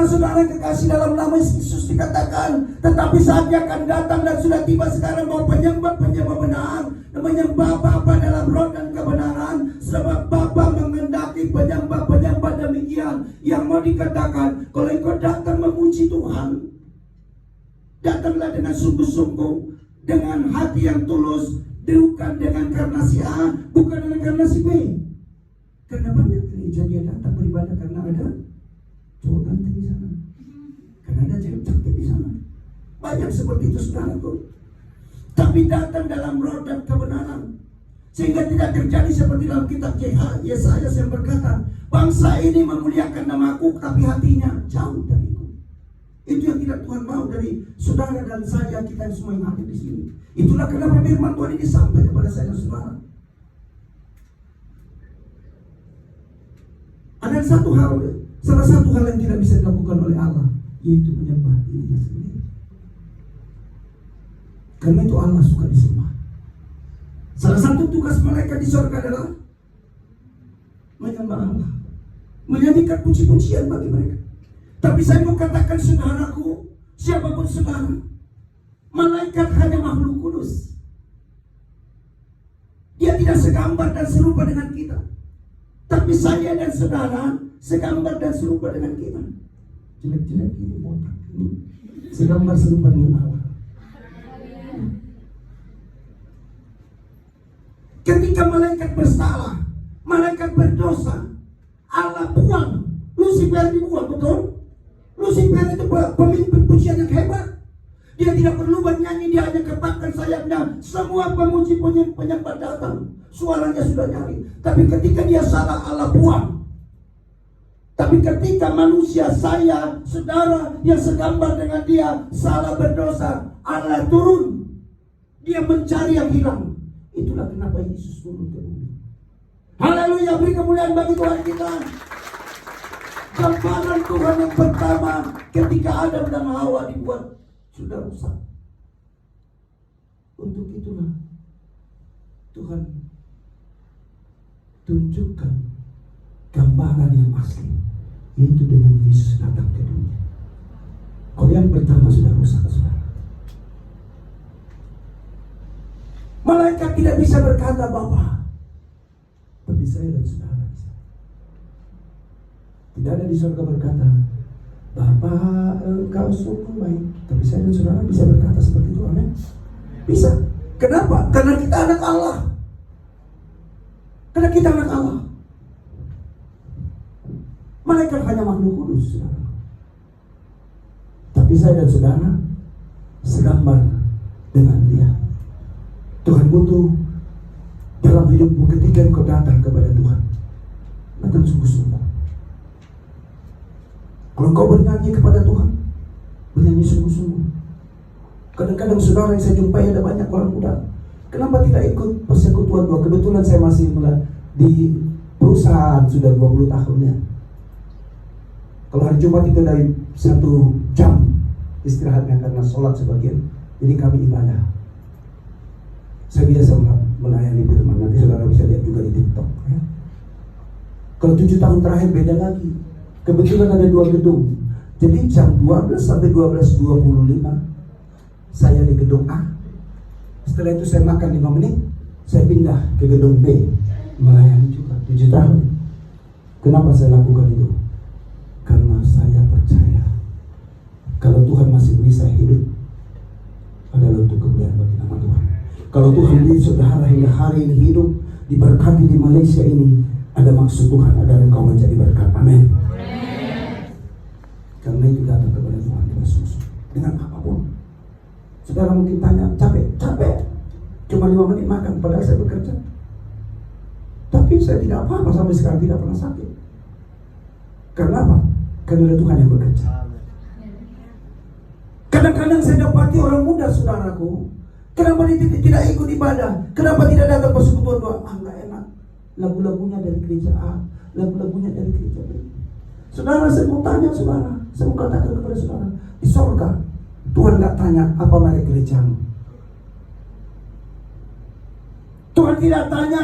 Saudara-saudara kekasih, dalam nama Yesus dikatakan, tetapi saatnya akan datang dan sudah tiba sekarang bahwa penyembah-penyembah benar menyembah Bapa dalam roh dan kebenaran, sebab Bapa menghendaki penyembah-penyembah demikian. Yang mau dikatakan, kalau engkau datang memuji Tuhan, datanglah dengan sungguh-sungguh, dengan hati yang tulus, bukan dengan karena si A, bukan dengan karena si B. Karena banyak gereja dia datang beribadah karena ada cowok ganteng di sana, karena ada cewek cantik di sana. Banyak seperti itu, saudaraku. Tapi datang dalam roh dan kebenaran, sehingga tidak terjadi seperti dalam kitab Yesaya yang berkata, bangsa ini memuliakan namaku, tapi hatinya jauh dariku. Itu yang tidak Tuhan mau dari saudara dan saya, kita semua yang hadir di sini. Itulah kenapa firman Tuhan ini sampai kepada saya dan saudara. Ada salah satu hal yang tidak bisa dilakukan oleh Allah, yaitu menyembah dirinya sendiri. Karena itu Allah suka disembah. Salah satu tugas mereka di surga adalah menyembah Allah, menyanyikan puji-pujian bagi mereka. Tapi saya mau katakan, saudaraku, siapapun saudara, malaikat hanya makhluk kudus. Dia tidak segambar dan serupa dengan kita. Tapi saya dan saudara segambar dan serupa dengan kita. Jelek-jelek ini botak ini segambar serupa dengan Allah. Ketika malaikat bersalah, malaikat berdosa, Allah buang. Lucifer dibuang, betul? Lucifer itu pemimpin pujian yang hebat. Dia tidak perlu bernyanyi, dia hanya kepakkan sayapnya. Semua pemuji penyembah datang, suaranya sudah nyaring. Tapi ketika dia salah, Allah buang. Tapi ketika manusia, saya, saudara yang segambar dengan dia salah berdosa, Allah turun. Dia mencari yang hilang. Itulah kenapa Yesus turun ke bumi. Haleluya, beri kemuliaan bagi Tuhan kita. Gambaran Tuhan yang pertama ketika Adam dan Hawa dibuat sudah rusak. Untuk itulah Tuhan tunjukkan gambaran yang asli, yaitu dengan Yesus datang ke dunia. Kalau yang pertama sudah rusak, saudara. Malaikat tidak bisa berkata Bapa, tapi saya dan saudara bisa. Tidak ada di surga berkata, Bapak engkau sungguh baik, tapi saya dan saudara bisa berkata seperti itu, amin? Bisa. Kenapa? Karena kita anak Allah. Karena kita anak Allah. Malaikat hanya makhluk kudus, saudara. Tapi saya dan saudara segambar dengan dia. Tuhan butuh dalam hidupmu ketika engkau datang kepada Tuhan, datang sungguh-sungguh. Kalau engkau bernyanyi kepada Tuhan, bernyanyi sungguh-sungguh. Kadang-kadang saudara yang saya jumpai ada banyak orang muda, kenapa tidak ikut persekutuan doa? Kebetulan saya masih di perusahaan sudah 20 tahun ya. Kalau hari Jumat itu dari 1 jam istirahatnya karena sholat sebagian, jadi kami ibadah. Saya biasa melayani firman, nanti saudara bisa lihat juga di TikTok ya. Kalau 7 tahun terakhir beda lagi. Kebetulan ada 2 gedung. Jadi jam 12 sampai 12.25 saya di gedung A. Setelah itu saya makan 5 menit, saya pindah ke gedung B, melayani juga 7 tahun. Kenapa saya lakukan itu? Karena saya percaya kalau Tuhan masih beri saya hidup adalah untuk kemuliaan bagi nama Tuhan. Kalau Tuhan beri saudara hingga hari ini hidup, diberkati di Malaysia ini, ada maksud Tuhan agar engkau menjadi berkat. Amin. Karena itu datang kepada Tuhan dengan sungguh dengan apapun. Saudara mungkin tanya, capek, cuma 5 menit makan, padahal saya bekerja. Tapi saya tidak apa-apa sampai sekarang, tidak pernah sakit. Karena apa? Karena ada Tuhan yang bekerja. Kadang-kadang saya dapati orang muda, saudaraku, kenapa dia tidak ikut ibadah? Kenapa tidak datang persekutuan doa? Nggak enak. Lagu-lagunya dari gereja A, lagu-lagunya dari gereja B. Saudara, saya mau tanya saudara, saya mau katakan kepada saudara, di surga Tuhan nggak tanya apa merek gerejamu. Tuhan tidak tanya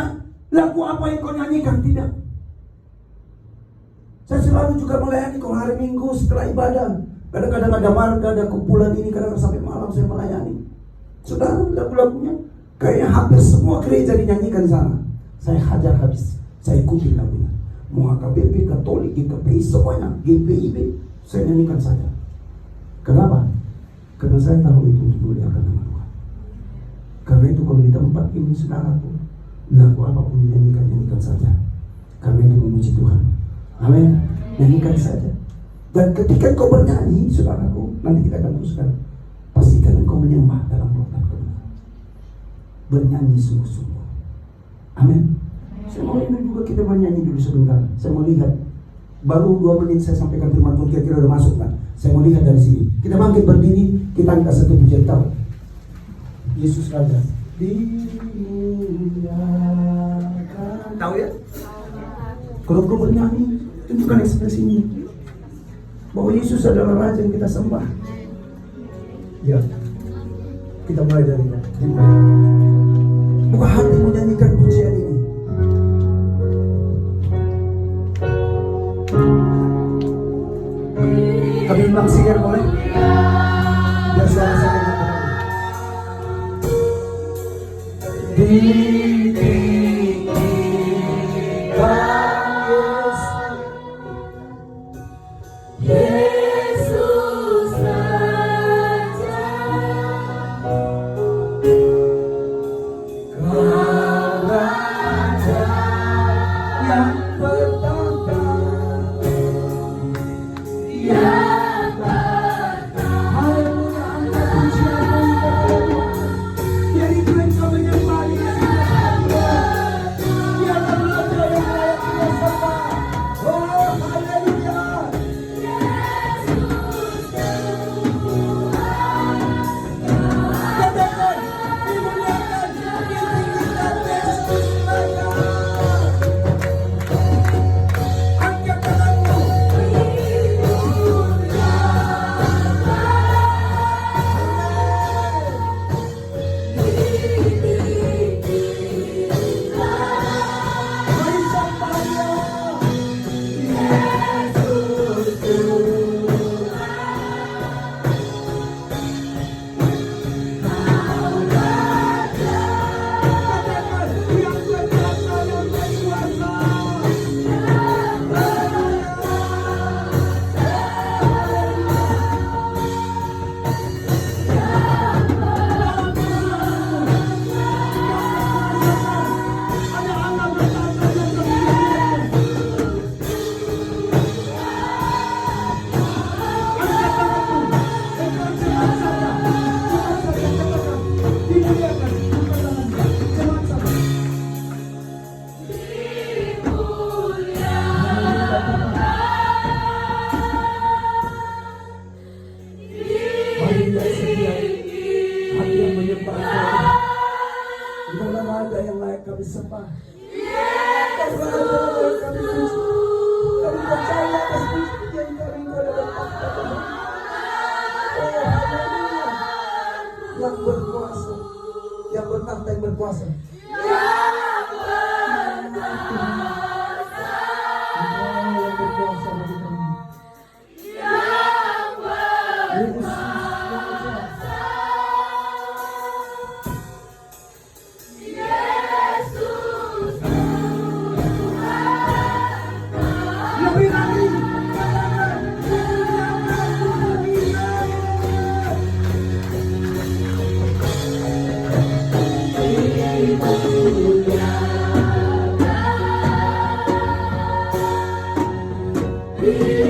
lagu apa yang kau nyanyikan, tidak. Saya selalu juga melayani kok hari Minggu setelah ibadah. Kadang-kadang ada marga, ada kumpulan ini, kadang-kadang sampai malam saya melayani. Saudara, lagu-lagunya kayaknya hampir semua gereja dinyanyikan di sana. Saya hajar habis, saya ikuti lagunya. Mau HKBP, Katolik, GKPI, semuanya, GPIB, saya nyanyikan saja. Kenapa? Karena saya tahu itu untuk muliakan nama Tuhan. Karena itu kalau di tempat ini saudaraku, lagu apapun dinyanyikan saja. Karena itu memuji Tuhan. Amin. Nyanyikan saja. Dan ketika kau bernyanyi, saudaraku, nanti kita akan teruskan. Pastikan engkau menyembah dalam roh dan kebenaran. Bernyanyi sungguh-sungguh. Amin. Saya mau ini juga kita bernyanyi dulu sebentar. Saya mau lihat. Baru 2 menit saya sampaikan firman Tuhan, kira-kira udah masuk kan? Saya mau lihat dari sini. Kita bangkit berdiri, kita angkat satu pujian tahu. Yesus Raja. Dimuliakan. Tahu ya? Kalau kau bernyanyi, tunjukkan ekspresinya bahwa Yesus adalah Raja yang kita sembah. Ya, kita mulai dari buka hati menyanyikan pujian ini. Kami ulang singer boleh? Biar suara saya enak. Yang berkuasa, yang bertahta, yang berkuasa. Yeah.